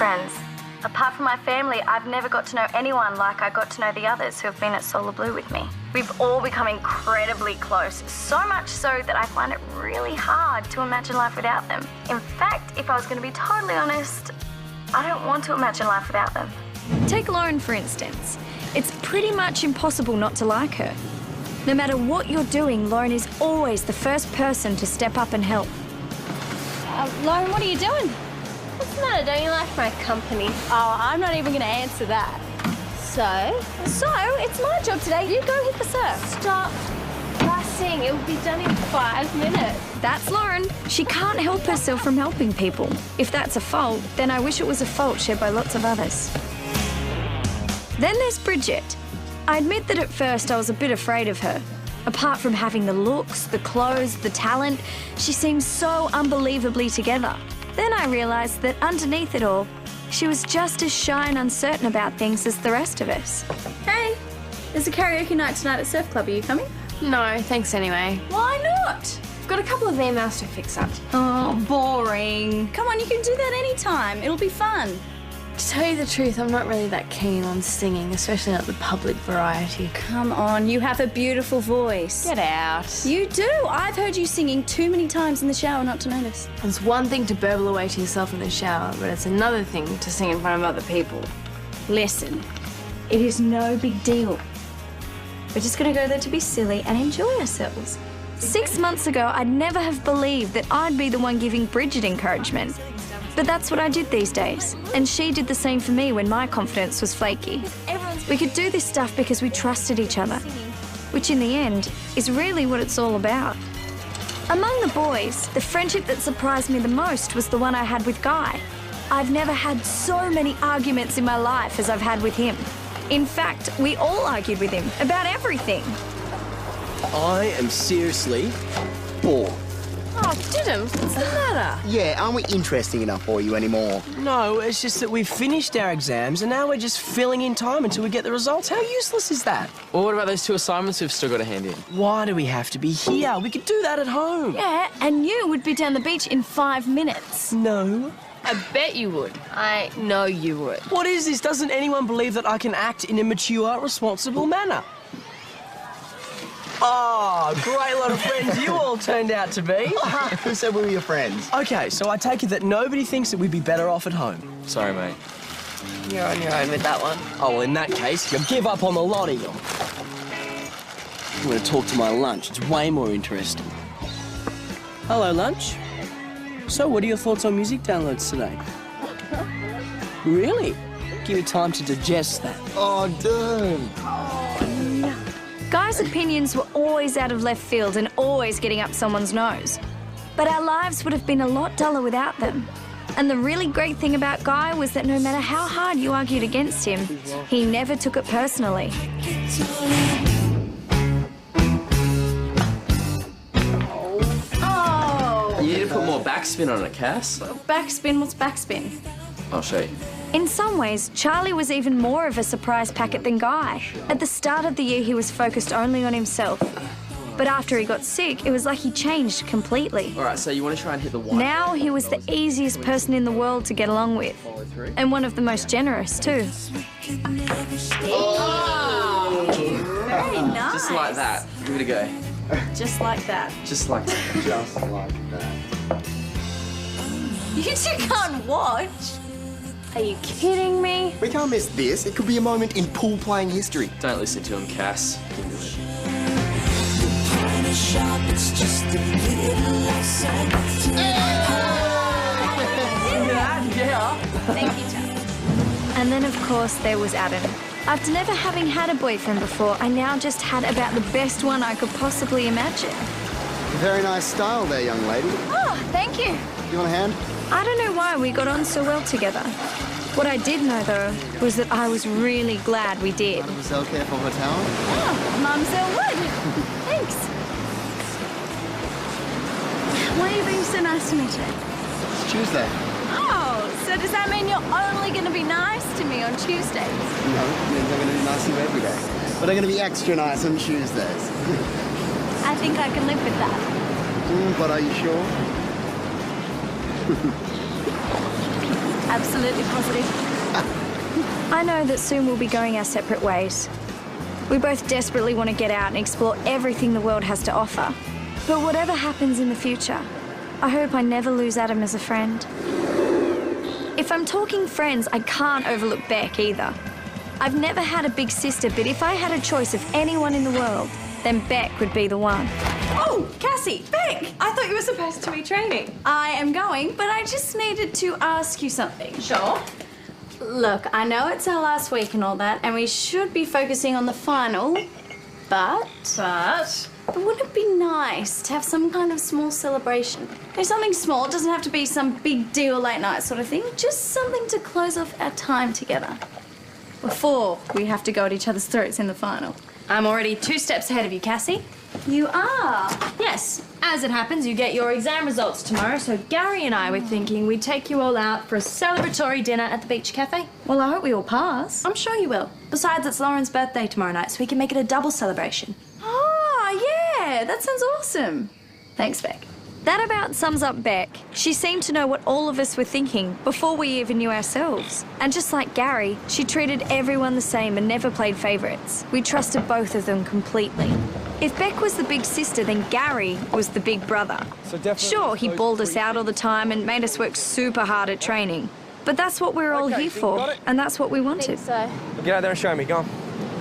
friends. Apart from my family, I've never got to know anyone like I got to know the others who have been at Solar Blue with me. We've all become incredibly close, so much so that I find it really hard to imagine life without them. In fact, if I was going to be totally honest, I don't want to imagine life without them. Take Lauren, for instance. It's pretty much impossible not to like her. No matter what you're doing, Lauren is always the first person to step up and help. Lauren, what are you doing? What's the matter? Don't you like my company? Oh, I'm not even going to answer that. So, it's my job today. You go hit the surf. stop fussing. It will be done in 5 minutes. That's Lauren. She can't help herself from helping people. If that's a fault, then I wish it was a fault shared by lots of others. Then there's Bridget. I admit that at first I was a bit afraid of her. Apart from having the looks, the clothes, the talent, she seems so unbelievably together. Then I realised that underneath it all, she was just as shy and uncertain about things as the rest of us. Hey, there's a karaoke night tonight at Surf Club. Are you coming? No, thanks anyway. Why not? I've got a couple of emails to fix up. Oh, boring. Come on, you can do that anytime. It'll be fun. To tell you the truth, I'm not really that keen on singing, especially not the public variety. Come on, you have a beautiful voice. Get out. You do. I've heard you singing too many times in the shower not to notice. It's one thing to burble away to yourself in the shower, but it's another thing to sing in front of other people. Listen, it is no big deal. We're just going to go there to be silly and enjoy ourselves. 6 months ago, I'd never have believed that I'd be the one giving Bridget encouragement. But that's what I did these days. And she did the same for me when my confidence was flaky. We could do this stuff because we trusted each other, which in the end is really what it's all about. Among the boys, the friendship that surprised me the most was the one I had with Guy. I've never had so many arguments in my life as I've had with him. In fact, we all argued with him about everything. I am seriously bored. Oh, Diddum, what's the matter? Yeah, aren't we interesting enough for you anymore? No, it's just that we've finished our exams and now we're just filling in time until we get the results. How useless is that? Well, what about those 2 assignments we've still got to hand in? Why do we have to be here? We could do that at home. Yeah, and you would be down the beach in 5 minutes. No. I bet you would. I know you would. What is this? Doesn't anyone believe that I can act in a mature, responsible manner? Oh, great lot of friends you all turned out to be. Who said we were your friends? Okay, so I take it that nobody thinks that we'd be better off at home. Sorry, mate. You're on your own with that one. Oh, well, in that case, you'll give up on the lot of you. I'm going to talk to my lunch. It's way more interesting. Hello, lunch. So, what are your thoughts on music downloads today? Really? Give me time to digest that. Oh, dude. Guy's opinions were always out of left field and always getting up someone's nose. But our lives would have been a lot duller without them. And the really great thing about Guy was that no matter how hard you argued against him, he never took it personally. Oh! You need to put more backspin on it, Cass. Backspin? What's backspin? I'll show you. In some ways, Charlie was even more of a surprise packet than Guy. At the start of the year, he was focused only on himself. But after he got sick, it was like he changed completely. All right, so you want to try and hit the white. Now he was the easiest person in the world to get along with. And one of the most generous, too. Oh! Very nice. Just like that. Give it a go. Just like that. Just like that. Just like that. You two can't watch. Are you kidding me? We can't miss this. It could be a moment in pool playing history. Don't listen to him, Cass. You can do it. Thank you, Charlie. And then, of course, there was Adam. After never having had a boyfriend before, I now just had about the best one I could possibly imagine. Very nice style there, young lady. Oh, thank you. You want a hand? I don't know why we got on so well together. What I did know, though, was that I was really glad we did. Mademoiselle Careful Hotel. Oh, Mamselle Wood. Thanks. Why are you being so nice to me today? It's Tuesday. Oh, so does that mean you're only going to be nice to me on Tuesdays? No, it means I'm going to be nice to you every day. But I'm going to be extra nice on Tuesdays. I think I can live with that. But are you sure? Absolutely positive. I know that soon we'll be going our separate ways. We both desperately want to get out and explore everything the world has to offer. But whatever happens in the future, I hope I never lose Adam as a friend. If I'm talking friends, I can't overlook Beck either. I've never had a big sister, but if I had a choice of anyone in the world, then Beck would be the one. Oh, Cassie, Beck! I thought you were supposed to be training. I am going, but I just needed to ask you something. Sure. Look, I know it's our last week and all that, and we should be focusing on the final, but wouldn't it be nice to have some kind of small celebration? There's something small, it doesn't have to be some big deal late night sort of thing, just something to close off our time together before we have to go at each other's throats in the final. I'm already 2 steps ahead of you, Cassie. You are? Yes, as it happens, you get your exam results tomorrow, so Gary and I were thinking we'd take you all out for a celebratory dinner at the beach cafe. Well, I hope we all pass. I'm sure you will. Besides, it's Lauren's birthday tomorrow night, so we can make it a double celebration. Oh, yeah, that sounds awesome. Thanks, Beck. That about sums up Beck. She seemed to know what all of us were thinking before we even knew ourselves. And just like Gary, she treated everyone the same and never played favourites. We trusted both of them completely. If Beck was the big sister, then Gary was the big brother. Sure, he bawled us out all the time and made us work super hard at training. But that's what we're all here for, and that's what we wanted. So, Well, get out there and show me, go on.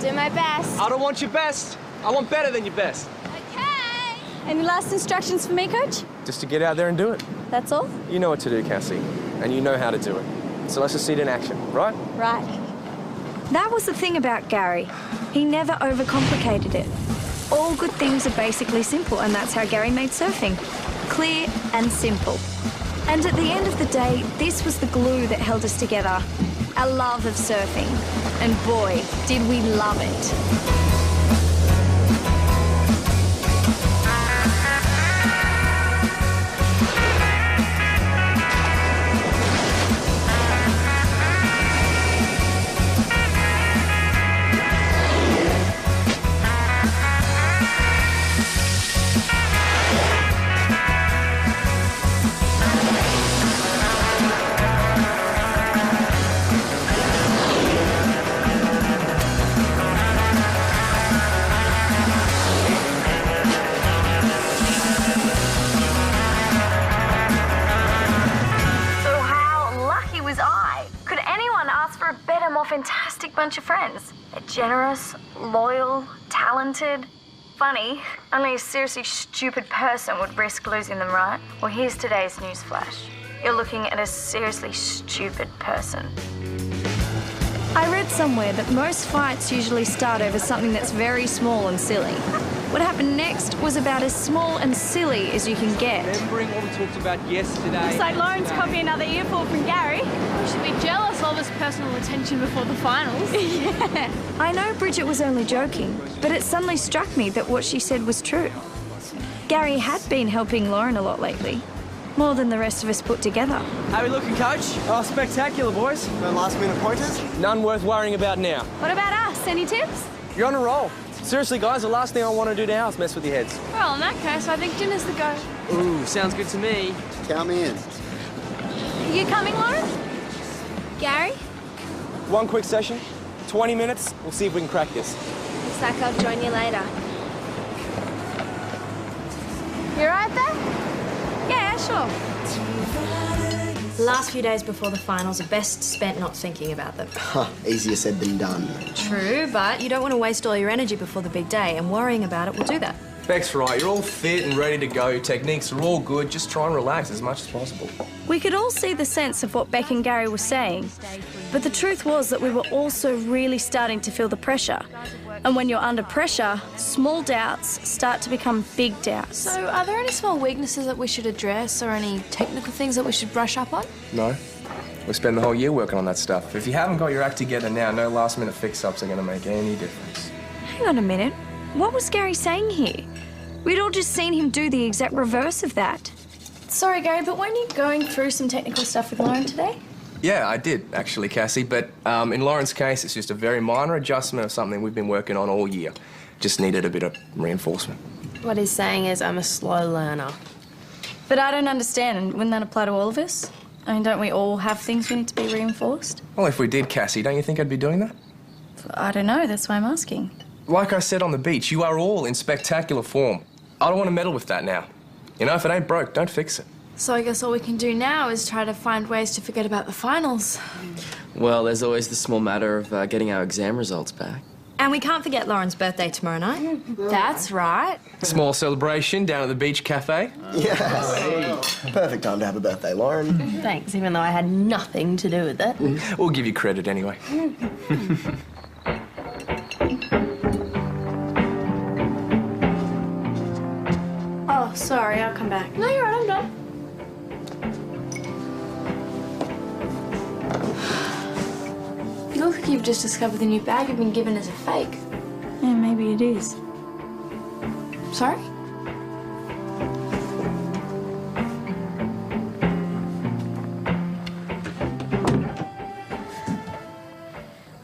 do my best. I don't want your best. I want better than your best. Okay. Any last instructions for me, Coach? Just to get out there and do it. That's all? You know what to do, Cassie, and you know how to do it. So let's just see it in action, right? Right. That was the thing about Gary. He never overcomplicated it. All good things are basically simple, and that's how Gary made surfing. Clear and simple. And at the end of the day, this was the glue that held us together. Our love of surfing. And boy, did we love it. Fantastic bunch of friends. They're generous, loyal, talented, funny. Only a seriously stupid person would risk losing them, right? Well, here's today's newsflash. You're looking at a seriously stupid person. I read somewhere that most fights usually start over something that's very small and silly. What happened next was about as small and silly as you can get. Remembering what we talked about yesterday. Looks like Lauren's copying another earful from Gary. We should be jealous of all this personal attention before the finals. I know Bridget was only joking, but it suddenly struck me that what she said was true. Gary had been helping Lauren a lot lately. More than the rest of us put together. How are we looking, Coach? Oh, spectacular, boys. No last-minute pointers? None worth worrying about now. What about us? Any tips? You're on a roll. Seriously, guys, the last thing I want to do now is mess with your heads. Well, in that case, I think dinner's the go. Ooh, sounds good to me. Count me in. You coming, Lauren? Gary? One quick session, 20 minutes. We'll see if we can crack this. Looks like I'll join you later. You right there? Yeah, sure. The last few days before the finals are best spent not thinking about them. Easier said than done. True, but you don't want to waste all your energy before the big day, and worrying about it will do that. Beck's right. You're all fit and ready to go. Techniques are all good. Just try and relax as much as possible. We could all see the sense of what Beck and Gary were saying, but the truth was that we were also really starting to feel the pressure. And when you're under pressure, small doubts start to become big doubts. So, are there any small weaknesses that we should address or any technical things that we should brush up on? No. We spend the whole year working on that stuff. If you haven't got your act together now, no last-minute fix-ups are going to make any difference. Hang on a minute. What was Gary saying here? We'd all just seen him do the exact reverse of that. Sorry, Gary, but weren't you going through some technical stuff with Lauren today? Yeah, I did, actually, Cassie. But in Lauren's case, it's just a very minor adjustment of something we've been working on all year. Just needed a bit of reinforcement. What he's saying is I'm a slow learner. But I don't understand, and wouldn't that apply to all of us? I mean, don't we all have things we need to be reinforced? Well, if we did, Cassie, don't you think I'd be doing that? I don't know, that's why I'm asking. Like I said on the beach, you are all in spectacular form. I don't want to meddle with that now. You know, if it ain't broke, don't fix it. So I guess all we can do now is try to find ways to forget about the finals. Well, there's always the small matter of getting our exam results back. And we can't forget Lauren's birthday tomorrow night. That's right. Small celebration down at the beach cafe. Yes. Perfect time to have a birthday, Lauren. Thanks, even though I had nothing to do with it. We'll give you credit anyway. Oh, sorry, I'll come back. No, you're right, I'm done. You look like you've just discovered the new bag you've been given as a fake. Yeah, maybe it is. Sorry?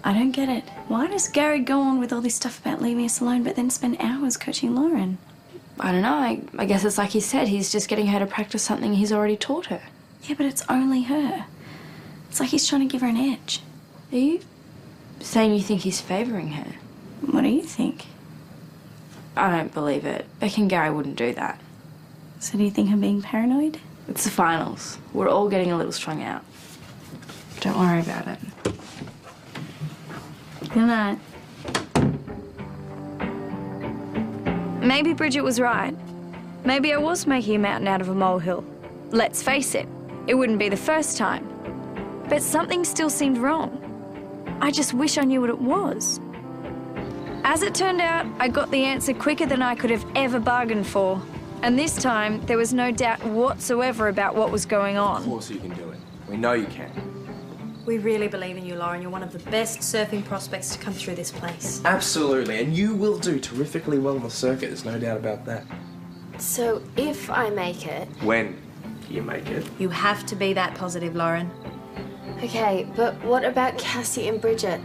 I don't get it. Why does Gary go on with all this stuff about leaving us alone but then spend hours coaching Lauren? I don't know. I guess it's like he said, he's just getting her to practice something he's already taught her. Yeah, but it's only her. It's like he's trying to give her an edge. Are you saying you think he's favouring her? What do you think? I don't believe it. Beck and Gary wouldn't do that. So do you think I'm being paranoid? It's the finals. We're all getting a little strung out. Don't worry about it. Good night. Maybe Bridget was right. Maybe I was making a mountain out of a molehill. Let's face it, it wouldn't be the first time. But something still seemed wrong. I just wish I knew what it was. As it turned out, I got the answer quicker than I could have ever bargained for. And this time, there was no doubt whatsoever about what was going Of on. course you can do it. We know you can. We really believe in you, Lauren. You're one of the best surfing prospects to come through this place. Absolutely, and you will do terrifically well on the circuit, there's no doubt about that. So if I make it... When you make it. You have to be that positive, Lauren. Okay, but what about Cassie and Bridget?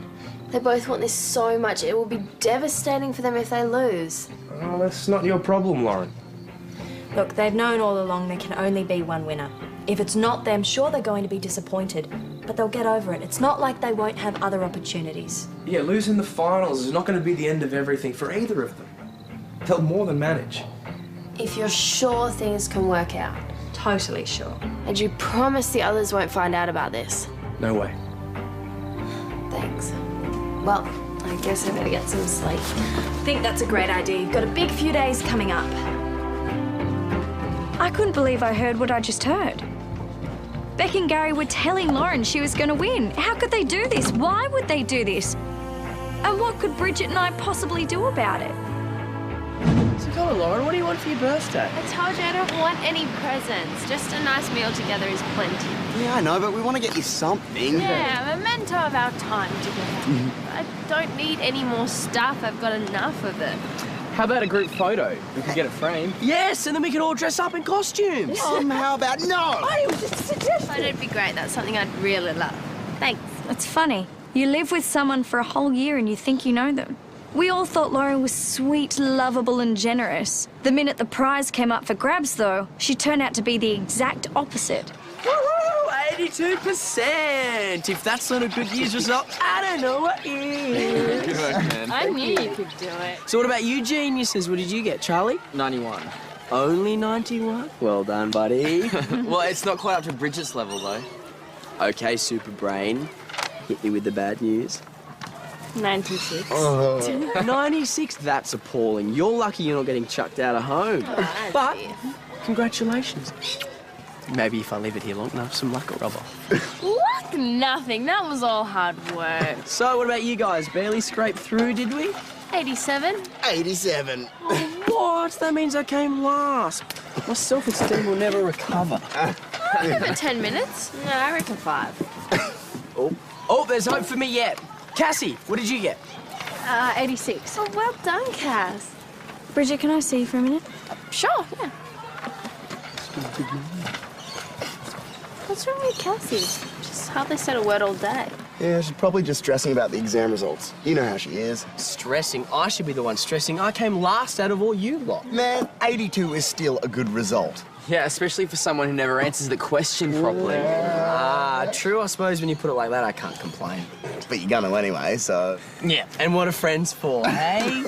They both want this so much. It will be devastating for them if they lose. Oh, that's not your problem, Lauren. Look, they've known all along there can only be one winner. If it's not them, sure, they're going to be disappointed. But they'll get over it. It's not like they won't have other opportunities. Yeah, losing the finals is not going to be the end of everything for either of them. They'll more than manage. If you're sure things can work out. Totally sure. And you promise the others won't find out about this. No way. Thanks. Well, I guess I better get some sleep. I think that's a great idea. You've got a big few days coming up. I couldn't believe I heard what I just heard. Beck and Gary were telling Lauren she was going to win. How could they do this? Why would they do this? And what could Bridget and I possibly do about it? So come on, Lauren, what do you want for your birthday? I told you I don't want any presents. Just a nice meal together is plenty. Yeah, I know, but we want to get you something. Yeah, a memento of our time together. I don't need any more stuff. I've got enough of it. How about a group photo? We could get it framed. Yes, and then we could all dress up in costumes. How about no? Photo'd be great. That's something I'd really love. Thanks. It's funny. You live with someone for a whole year and you think you know them. We all thought Lauren was sweet, lovable, and generous. The minute the prize came up for grabs, though, she turned out to be the exact opposite. Woo! 82%! If that's not a good year's result, I don't know what is. Good work, man. I knew you could do it. So what about you geniuses? What did you get, Charlie? 91. Only 91? Well done, buddy. Well, it's not quite up to Bridget's level, though. Okay, super brain. Hit me with the bad news. 96. 96? That's appalling. You're lucky you're not getting chucked out of home. But, congratulations. Maybe if I leave it here long enough, some luck will rub off. Luck nothing. That was all hard work. So, what about you guys? Barely scraped through, did we? 87. 87. What? That means I came last. My self-esteem will never recover. I'll give it 10 minutes. No, I reckon 5. Oh, there's hope for me yet. Cassie, what did you get? 86. Oh, well done, Cass. Bridget, can I see you for a minute? Sure, yeah. What's wrong with Cassie? Just hardly said a word all day. Yeah, she's probably just stressing about the exam results. You know how she is. Stressing? I should be the one stressing. I came last out of all you lot. Man, 82 is still a good result. Yeah, especially for someone who never answers the question properly. True, I suppose when you put it like that, I can't complain. But you're gonna anyway, so... Yeah, and what are friends for, hey?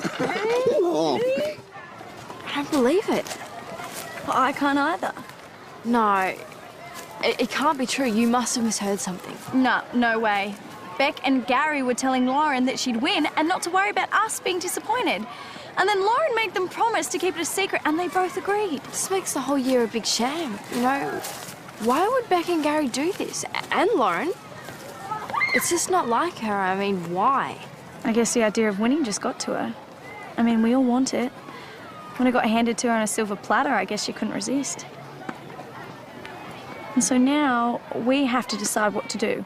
I don't believe it. Well, I can't either. No, it can't be true. You must have misheard something. No way. Beck and Gary were telling Lauren that she'd win and not to worry about us being disappointed. And then Lauren made them promise to keep it a secret, and they both agreed. This makes the whole year a big sham, you know? Why would Beck and Gary do this? And Lauren? It's just not like her. I mean, why? I guess the idea of winning just got to her. I mean, we all want it. When it got handed to her on a silver platter, I guess she couldn't resist. And so now we have to decide what to do.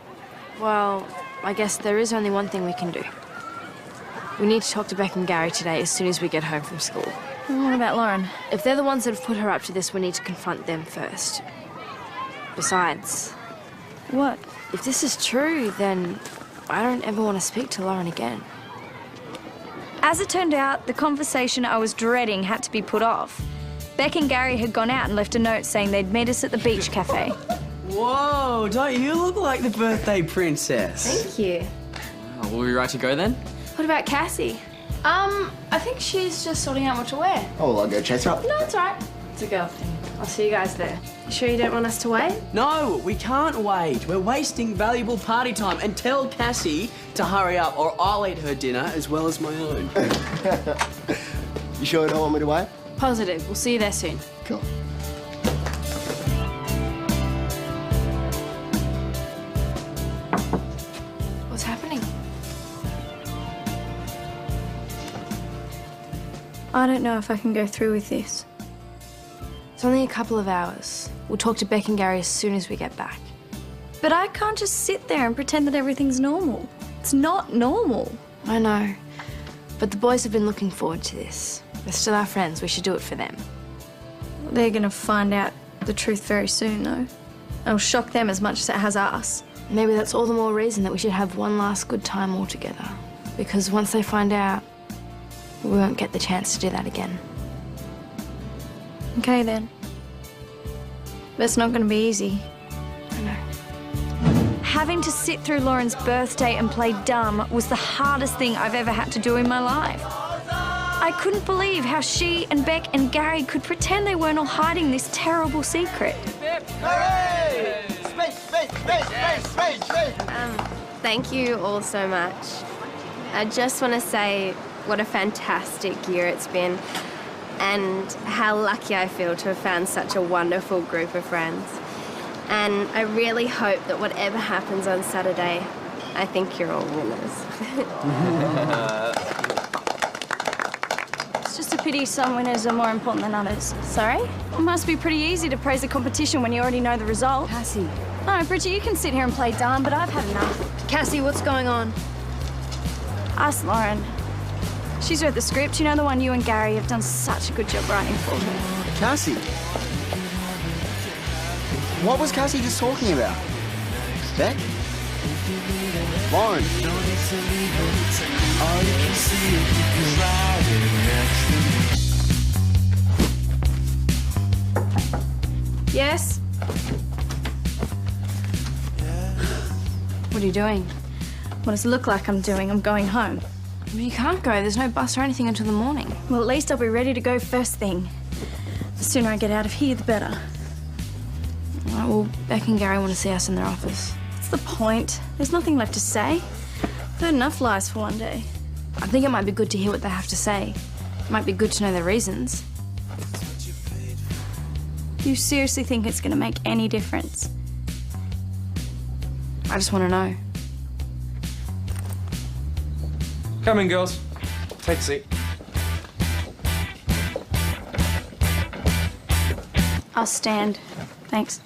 Well, I guess there is only one thing we can do. We need to talk to Beck and Gary today as soon as we get home from school. And what about Lauren? If they're the ones that have put her up to this, we need to confront them first. Besides... What? If this is true, then I don't ever want to speak to Lauren again. As it turned out, the conversation I was dreading had to be put off. Beck and Gary had gone out and left a note saying they'd meet us at the beach cafe. Whoa, don't you look like the birthday princess? Thank you. Oh, will we right to go then? What about Cassie? I think she's just sorting out what to wear. Oh, well, I'll go chase her up. No, it's all right. It's a girl thing. I'll see you guys there. You sure you don't want us to wait? No, we can't wait. We're wasting valuable party time. And tell Cassie to hurry up or I'll eat her dinner as well as my own. You sure you don't want me to wait? Positive. We'll see you there soon. Cool. What's happening? I don't know if I can go through with this. It's only a couple of hours. We'll talk to Beck and Gary as soon as we get back. But I can't just sit there and pretend that everything's normal. It's not normal. I know. But the boys have been looking forward to this. They're still our friends. We should do it for them. They're gonna find out the truth very soon, though. It'll shock them as much as it has us. Maybe that's all the more reason that we should have one last good time all together. Because once they find out, we won't get the chance to do that again. Okay, then. But it's not gonna be easy. I know. Having to sit through Lauren's birthday and play dumb was the hardest thing I've ever had to do in my life. I couldn't believe how she and Beck and Gary could pretend they weren't all hiding this terrible secret. Thank you all so much. I just want to say what a fantastic year it's been and how lucky I feel to have found such a wonderful group of friends. And I really hope that whatever happens on Saturday, I think you're all winners. It's just a pity some winners are more important than others. Sorry? It must be pretty easy to praise a competition when you already know the result. Cassie. No, Bridget, you can sit here and play dumb, but I've had enough. Cassie, what's going on? Ask Lauren. She's read the script. You know, the one you and Gary have done such a good job writing for her. Cassie? What was Cassie just talking about? Beck? Lauren? Yes? What are you doing? What does it look like I'm doing? I'm going home. I mean, you can't go. There's no bus or anything until the morning. Well, at least I'll be ready to go first thing. The sooner I get out of here, the better. All right, well, Beck and Gary want to see us in their office. What's the point? There's nothing left to say. I've heard enough lies for one day. I think it might be good to hear what they have to say. It might be good to know their reasons. You seriously think it's going to make any difference? I just want to know. Come in, girls. Take a seat. I'll stand. Thanks.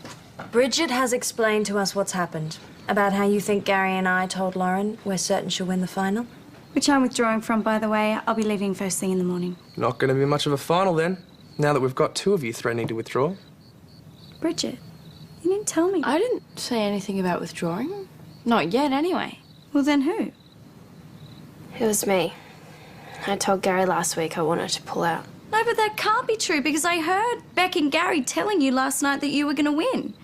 Bridget has explained to us what's happened. About how you think Gary and I told Lauren we're certain she'll win the final. Which I'm withdrawing from, by the way. I'll be leaving first thing in the morning. Not going to be much of a final then, now that we've got two of you threatening to withdraw. Bridget, you didn't tell me. I didn't say anything about withdrawing. Not yet, anyway. Well, then who? It was me. I told Gary last week I wanted to pull out. No, but that can't be true because I heard Beck and Gary telling you last night that you were going to win.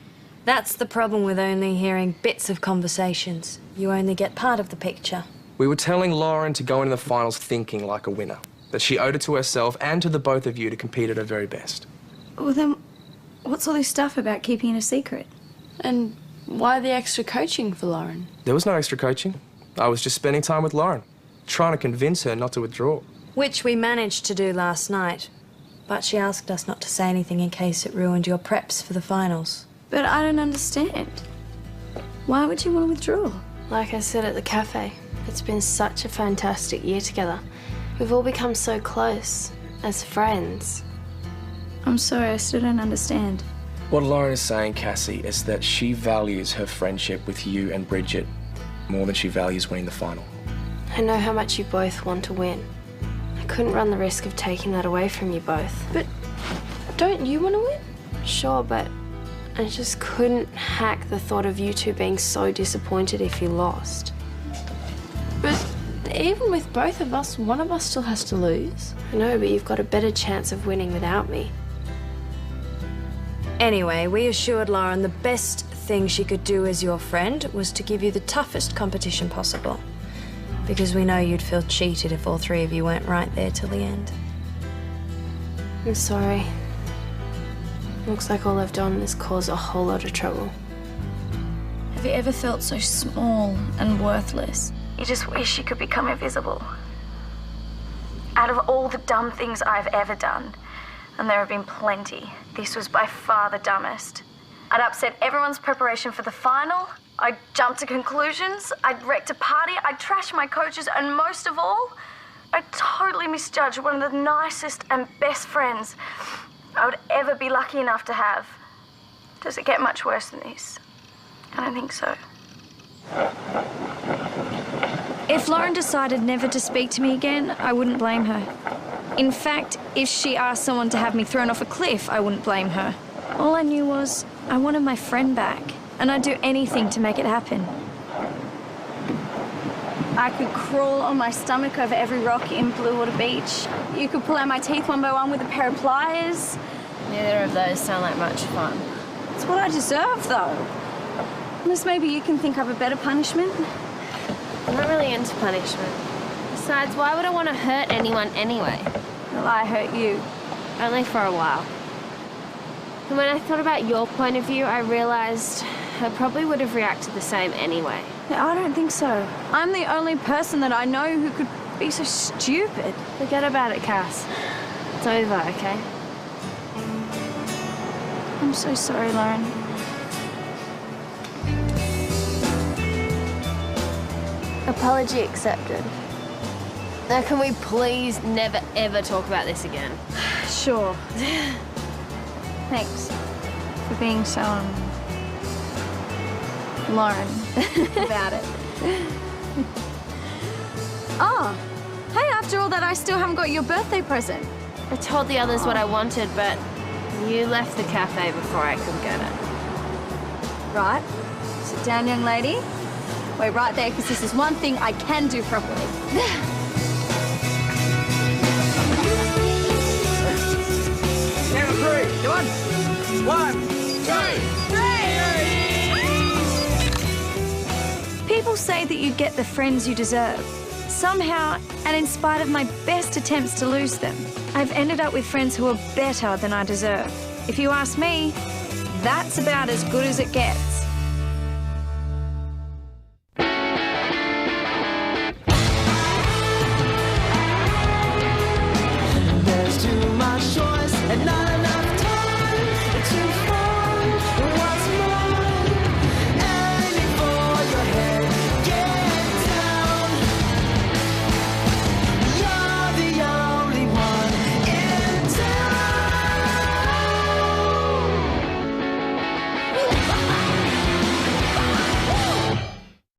That's the problem with only hearing bits of conversations. You only get part of the picture. We were telling Lauren to go into the finals thinking like a winner, that she owed it to herself and to the both of you to compete at her very best. Well, then, what's all this stuff about keeping it a secret? And why the extra coaching for Lauren? There was no extra coaching. I was just spending time with Lauren, trying to convince her not to withdraw. Which we managed to do last night. But she asked us not to say anything in case it ruined your preps for the finals. But I don't understand. Why would you want to withdraw? Like I said at the cafe, it's been such a fantastic year together. We've all become so close, as friends. I'm sorry, I still don't understand. What Lauren is saying, Cassie, is that she values her friendship with you and Bridget more than she values winning the final. I know how much you both want to win. I couldn't run the risk of taking that away from you both. But don't you want to win? Sure, but I just couldn't hack the thought of you two being so disappointed if you lost. But even with both of us, one of us still has to lose. I know, but you've got a better chance of winning without me. Anyway, we assured Lauren the best thing she could do as your friend was to give you the toughest competition possible. Because we know you'd feel cheated if all three of you went right there till the end. I'm sorry. Looks like all I've done is cause a whole lot of trouble. Have you ever felt so small and worthless? You just wish you could become invisible. Out of all the dumb things I've ever done, and there have been plenty, this was by far the dumbest. I'd upset everyone's preparation for the final, I'd jump to conclusions, I'd wrecked a party, I'd trashed my coaches, and most of all, I totally misjudged one of the nicest and best friends I would ever be lucky enough to have. Does it get much worse than this? I don't think so. If Lauren decided never to speak to me again, I wouldn't blame her. In fact, if she asked someone to have me thrown off a cliff, I wouldn't blame her. All I knew was I wanted my friend back, and I'd do anything to make it happen. I could crawl on my stomach over every rock in Bluewater Beach. You could pull out my teeth one by one with a pair of pliers. Neither of those sound like much fun. It's what I deserve, though. Unless maybe you can think of a better punishment. I'm not really into punishment. Besides, why would I want to hurt anyone anyway? Well, I hurt you. Only for a while. And when I thought about your point of view, I realised I probably would have reacted the same anyway. I don't think so. I'm the only person that I know who could be so stupid. Forget about it, Cass. It's over, okay? I'm so sorry, Lauren. Apology accepted. Now, can we please never, ever talk about this again? Sure. Thanks for being so, Lauren about it. Oh, hey, after all that, I still haven't got your birthday present. I told the others what I wanted, but you left the cafe before I could get it. Right. Sit down, young lady. Wait right there, because this is one thing I can do properly. Count of three. Come on. 1, 2, 3. People say that you get the friends you deserve. Somehow, and in spite of my best attempts to lose them, I've ended up with friends who are better than I deserve. If you ask me, that's about as good as it gets.